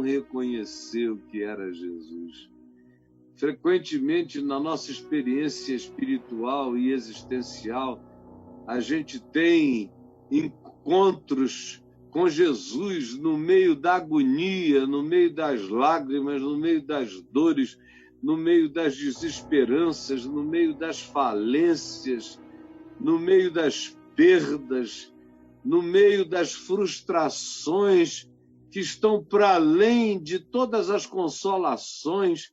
reconhecer o que era Jesus. Frequentemente, na nossa experiência espiritual e existencial, a gente tem encontros com Jesus no meio da agonia, no meio das lágrimas, no meio das dores, no meio das desesperanças, no meio das falências, no meio das perdas, no meio das frustrações que estão para além de todas as consolações,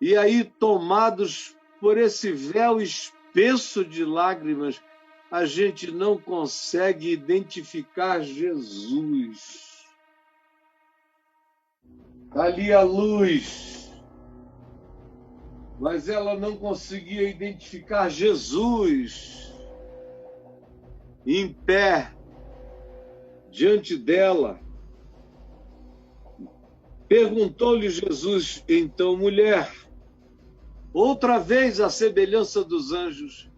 e aí, tomados por esse véu espesso de lágrimas, a gente não consegue identificar Jesus. Ali a luz, mas ela não conseguia identificar Jesus em pé diante dela. Perguntou-lhe Jesus, então, mulher, outra vez à semelhança dos anjos,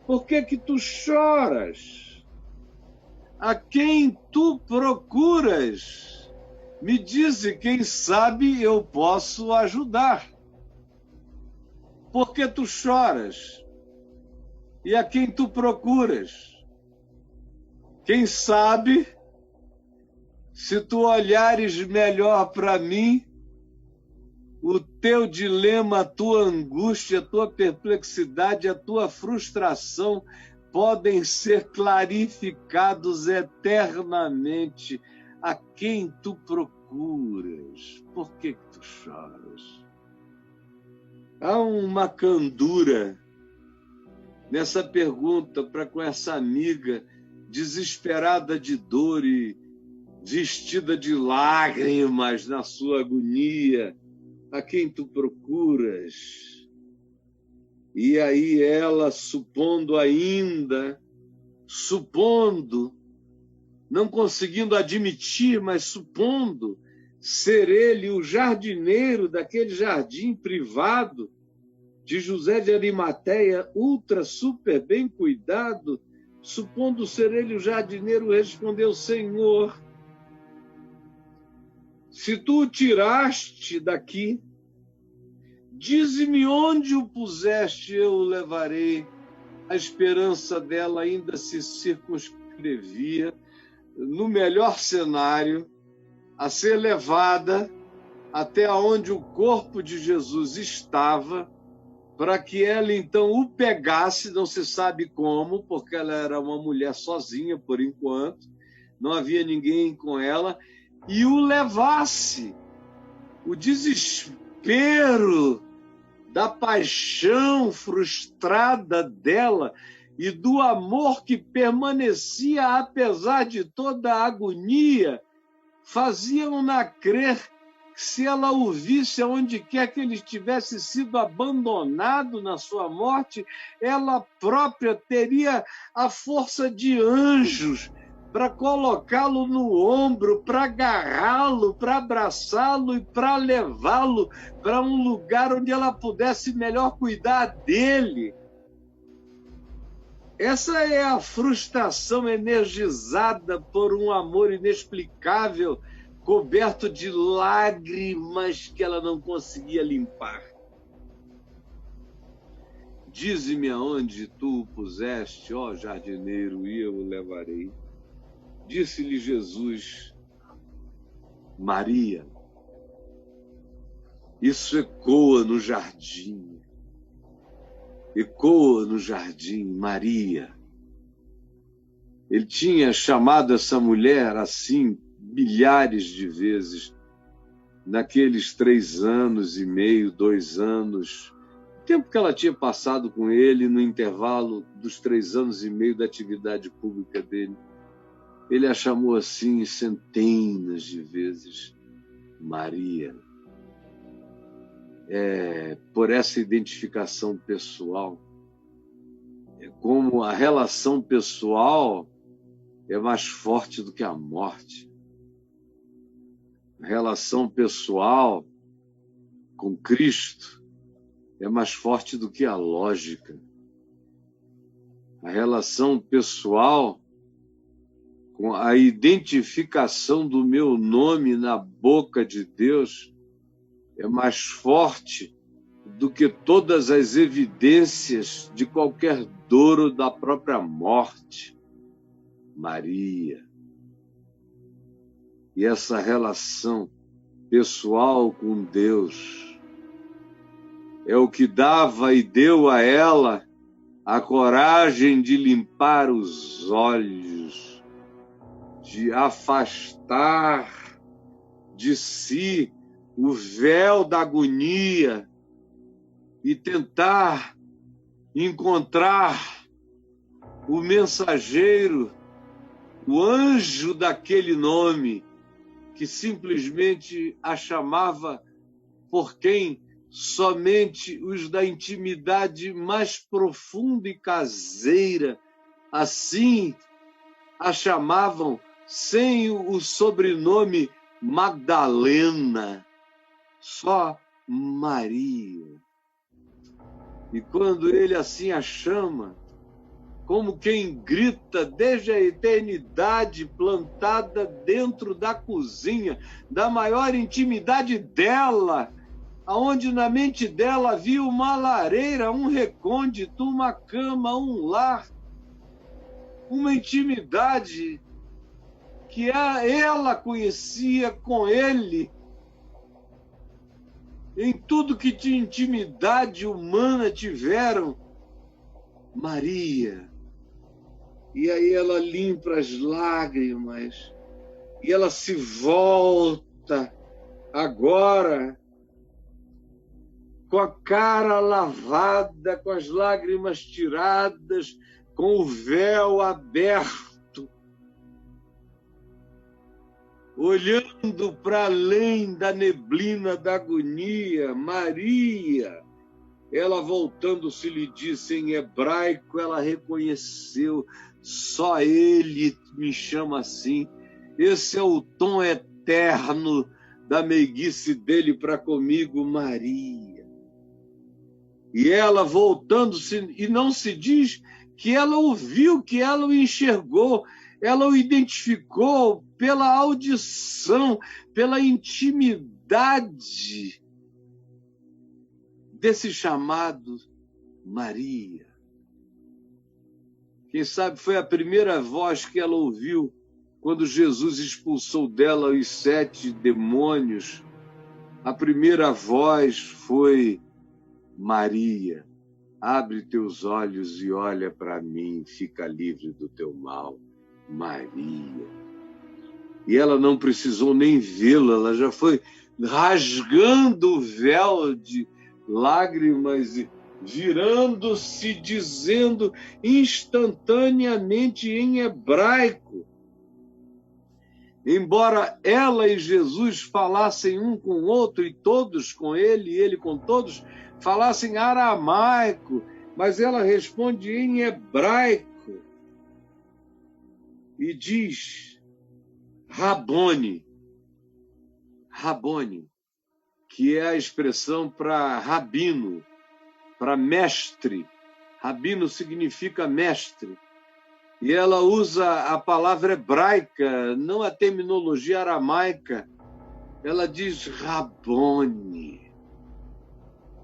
por que que tu choras? A quem tu procuras? Me dize, quem sabe eu posso ajudar. Por que tu choras? E a quem tu procuras? Quem sabe, se tu olhares melhor para mim, o teu dilema, a tua angústia, a tua perplexidade, a tua frustração podem ser clarificados eternamente. A quem tu procuras? Por que tu choras? Há uma candura nessa pergunta para com essa amiga desesperada de dor e vestida de lágrimas na sua agonia. A quem tu procuras? E aí ela, supondo, não conseguindo admitir, mas supondo ser ele o jardineiro daquele jardim privado de José de Arimateia, ultra, super bem cuidado, supondo ser ele o jardineiro, respondeu, Senhor, se tu o tiraste daqui, dize-me onde o puseste, eu o levarei. A esperança dela ainda se circunscrevia, no melhor cenário, a ser levada até onde o corpo de Jesus estava, para que ela então o pegasse, não se sabe como, porque ela era uma mulher sozinha por enquanto, não havia ninguém com ela, e o levasse. O desespero da paixão frustrada dela e do amor que permanecia apesar de toda a agonia, faziam-na crer que se ela o visse aonde quer que ele tivesse sido abandonado na sua morte, ela própria teria a força de anjos para colocá-lo no ombro, para agarrá-lo, para abraçá-lo e para levá-lo para um lugar onde ela pudesse melhor cuidar dele. Essa é a frustração energizada por um amor inexplicável, coberto de lágrimas que ela não conseguia limpar. Dize-me aonde tu o puseste, ó jardineiro, e eu o levarei. Disse-lhe Jesus, Maria. Isso ecoa no jardim. Ecoa no jardim, Maria. Ele tinha chamado essa mulher assim milhares de vezes, naqueles 3 anos e meio, 2 anos, o tempo que ela tinha passado com ele no intervalo dos 3 anos e meio da atividade pública dele. Ele a chamou assim centenas de vezes, Maria. Por essa identificação pessoal, como a relação pessoal é mais forte do que a morte. A relação pessoal com Cristo é mais forte do que a lógica. A relação pessoal com a identificação do meu nome na boca de Deus, é mais forte do que todas as evidências de qualquer dor ou da própria morte. Maria. E essa relação pessoal com Deus é o que dava e deu a ela a coragem de limpar os olhos, de afastar de si o véu da agonia e tentar encontrar o mensageiro, o anjo daquele nome, que simplesmente a chamava por quem somente os da intimidade mais profunda e caseira assim a chamavam, sem o sobrenome Magdalena, só Maria. E quando ele assim a chama, como quem grita desde a eternidade, plantada dentro da cozinha, da maior intimidade dela, aonde na mente dela havia uma lareira, um recôndito, uma cama, um lar, uma intimidade que ela conhecia com ele. Em tudo que de intimidade humana tiveram, Maria. E aí ela limpa as lágrimas e ela se volta agora com a cara lavada, com as lágrimas tiradas, com o véu aberto, olhando para além da neblina da agonia. Maria, ela voltando-se lhe disse em hebraico, ela reconheceu, só ele me chama assim. Esse é o tom eterno da meiguice dele para comigo, Maria. E ela voltando-se, e não se diz que ela ouviu, que ela o enxergou, ela o identificou pela audição, pela intimidade desse chamado Maria. Quem sabe foi a primeira voz que ela ouviu quando Jesus expulsou dela os 7 demônios. A primeira voz foi: Maria, abre teus olhos e olha para mim, fica livre do teu mal. Maria. E ela não precisou nem vê-la, ela já foi rasgando o véu de lágrimas e virando-se, dizendo instantaneamente em hebraico. Embora ela e Jesus falassem um com o outro, e todos com ele, e ele com todos, falassem aramaico, mas ela responde em hebraico e diz Rabone, Rabone, que é a expressão para rabino, para mestre. Rabino significa mestre. E ela usa a palavra hebraica, não a terminologia aramaica. Ela diz Rabone.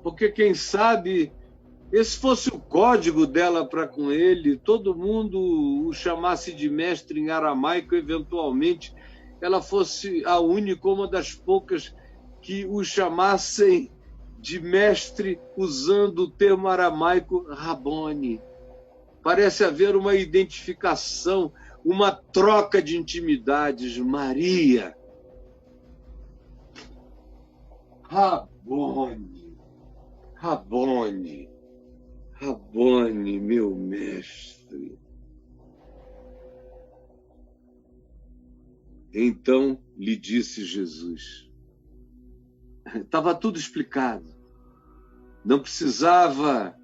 Porque, quem sabe, esse fosse o código dela para com ele, todo mundo o chamasse de mestre em aramaico, eventualmente ela fosse a única, uma das poucas que o chamassem de mestre usando o termo aramaico Rabone. Parece haver uma identificação, uma troca de intimidades. Maria, Rabone, Rabone, Rabone, meu mestre. Então lhe disse Jesus. Estava tudo explicado. Não precisava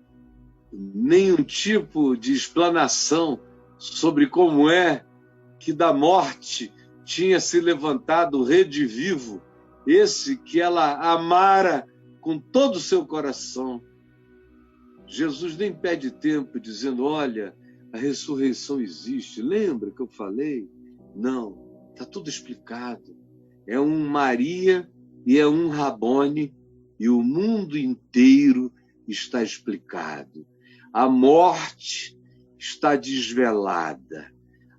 nenhum tipo de explanação sobre como é que da morte tinha se levantado o redivivo, esse que ela amara com todo o seu coração. Jesus nem perde tempo dizendo, olha, a ressurreição existe. Lembra que eu falei? Não, está tudo explicado. É um Maria e é um Rabone, e o mundo inteiro está explicado. A morte está desvelada,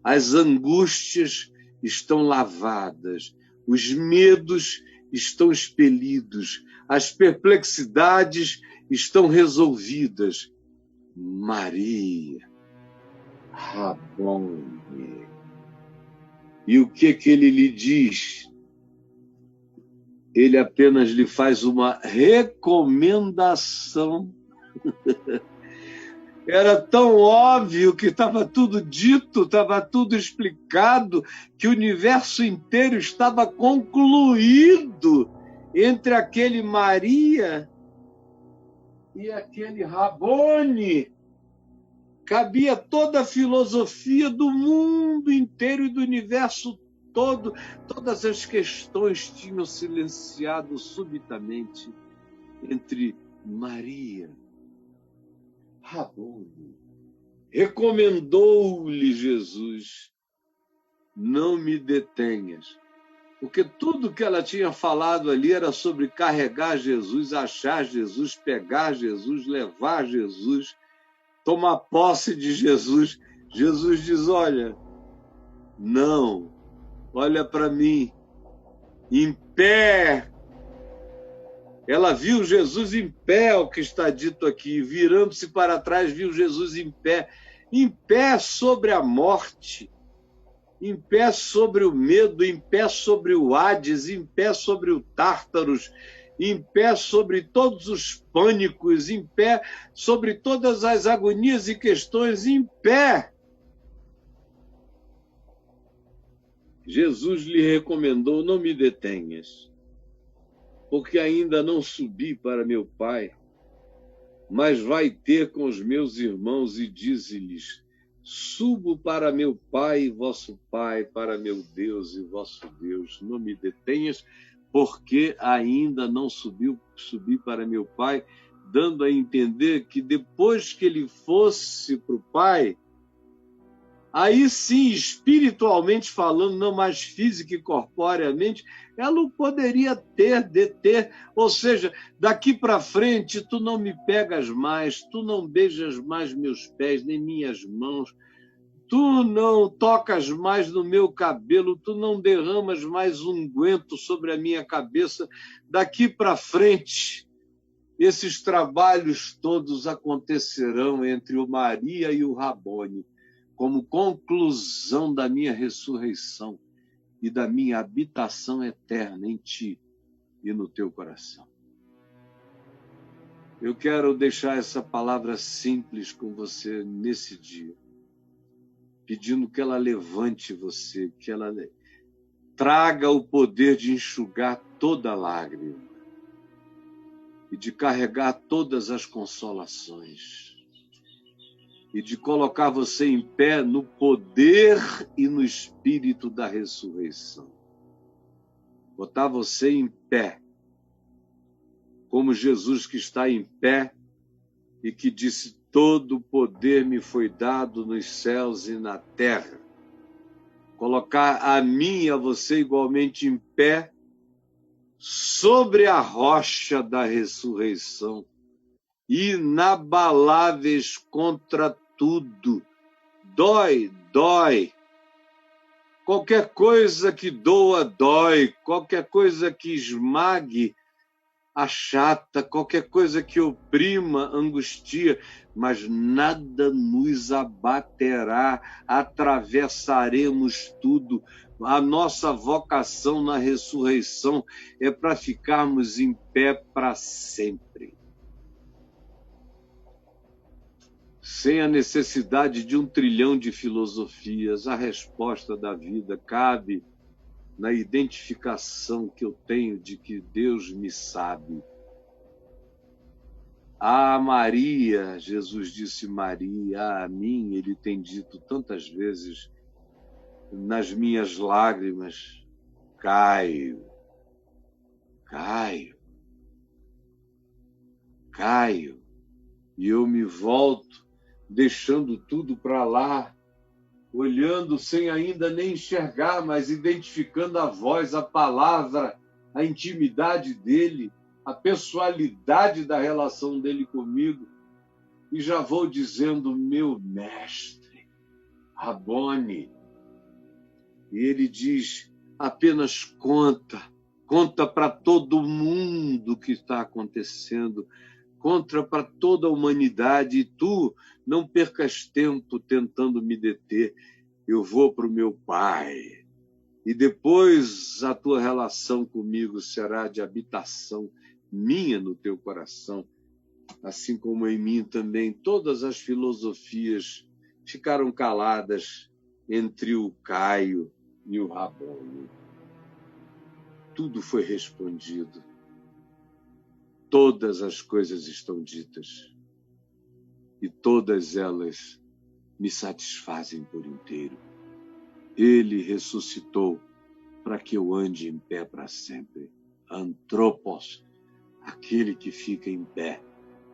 as angústias estão lavadas, os medos estão expelidos, as perplexidades estão resolvidas. Maria, Rabone. E o que ele lhe diz? Ele apenas lhe faz uma recomendação. Era tão óbvio que estava tudo dito, estava tudo explicado, que o universo inteiro estava concluído entre aquele Maria e aquele Rabone. Cabia toda a filosofia do mundo inteiro e do universo todo. Todas as questões tinham silenciado subitamente entre Maria, Rabone. Recomendou-lhe Jesus: não me detenhas. Porque tudo que ela tinha falado ali era sobre carregar Jesus, achar Jesus, pegar Jesus, levar Jesus, tomar posse de Jesus. Jesus diz: olha, não, olha para mim, em pé. Ela viu Jesus em pé, o que está dito aqui, virando-se para trás, viu Jesus em pé sobre a morte, em pé sobre o medo, em pé sobre o Hades, em pé sobre o Tártaros, em pé sobre todos os pânicos, em pé sobre todas as agonias e questões, em pé. Jesus lhe recomendou: não me detenhas, porque ainda não subi para meu Pai, mas vai ter com os meus irmãos e dize-lhes: subo para meu Pai e vosso Pai, para meu Deus e vosso Deus. Não me detenhas, porque ainda não subi para meu Pai, dando a entender que depois que ele fosse para o Pai, aí sim, espiritualmente falando, não mais física e corporeamente, ela o poderia deter. Ou seja, daqui para frente, tu não me pegas mais, tu não beijas mais meus pés, nem minhas mãos, tu não tocas mais no meu cabelo, tu não derramas mais unguento sobre a minha cabeça. Daqui para frente, esses trabalhos todos acontecerão entre o Maria e o Rabone, como conclusão da minha ressurreição e da minha habitação eterna em ti e no teu coração. Eu quero deixar essa palavra simples com você nesse dia, pedindo que ela levante você, que ela traga o poder de enxugar toda lágrima e de carregar todas as consolações, e de colocar você em pé no poder e no espírito da ressurreição. Botar você em pé, como Jesus que está em pé e que disse: todo o poder me foi dado nos céus e na terra. Colocar a mim e a você igualmente em pé sobre a rocha da ressurreição, inabaláveis contra tudo. Dói. Qualquer coisa que doa, dói. Qualquer coisa que esmague, achata. Qualquer coisa que oprima, angustia. Mas nada nos abaterá. Atravessaremos tudo. A nossa vocação na ressurreição é para ficarmos em pé para sempre, sem a necessidade de 1 trilhão de filosofias. A resposta da vida cabe na identificação que eu tenho de que Deus me sabe. Ah, Maria, Jesus disse Maria, a mim ele tem dito tantas vezes, nas minhas lágrimas: Caio, e eu me volto deixando tudo para lá, olhando sem ainda nem enxergar, mas identificando a voz, a palavra, a intimidade dele, a pessoalidade da relação dele comigo. E já vou dizendo, meu mestre, Rabboni. E ele diz, apenas conta para todo mundo o que está acontecendo, conta para toda a humanidade, e tu não percas tempo tentando me deter. Eu vou para o meu Pai, e depois a tua relação comigo será de habitação minha no teu coração, assim como em mim também. Todas as filosofias ficaram caladas entre o Caio e o Rabboni. Tudo foi respondido. Todas as coisas estão ditas. E todas elas me satisfazem por inteiro. Ele ressuscitou para que eu ande em pé para sempre. Antropos, aquele que fica em pé.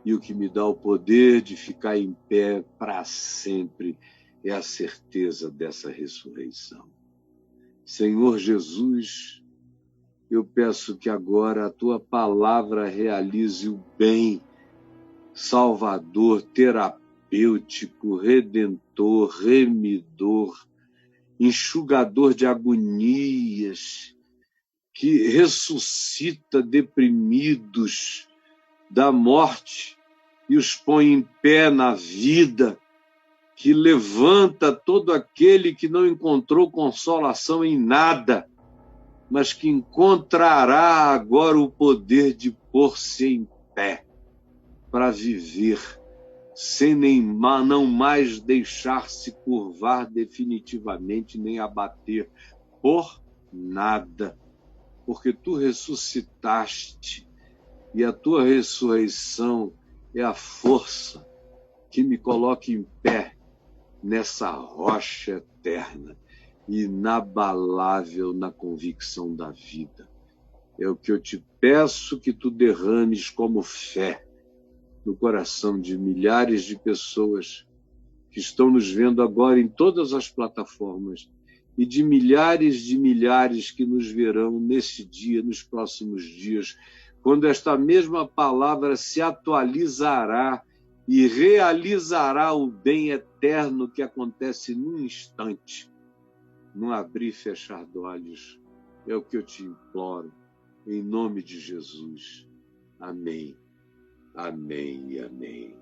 E o que me dá o poder de ficar em pé para sempre é a certeza dessa ressurreição. Senhor Jesus, eu peço que agora a tua palavra realize o bem, salvador, terapêutico, redentor, remidor, enxugador de agonias, que ressuscita deprimidos da morte e os põe em pé na vida, que levanta todo aquele que não encontrou consolação em nada, mas que encontrará agora o poder de pôr-se em pé para viver, sem não mais deixar-se curvar definitivamente, nem abater por nada, porque tu ressuscitaste, e a tua ressurreição é a força que me coloca em pé nessa rocha eterna, inabalável na convicção da vida. É o que eu te peço que tu derrames como fé no coração de milhares de pessoas que estão nos vendo agora em todas as plataformas e de milhares que nos verão nesse dia, nos próximos dias, quando esta mesma palavra se atualizará e realizará o bem eterno que acontece num instante, num abrir e fechar de olhos. É o que eu te imploro, em nome de Jesus. Amém, amém e amém.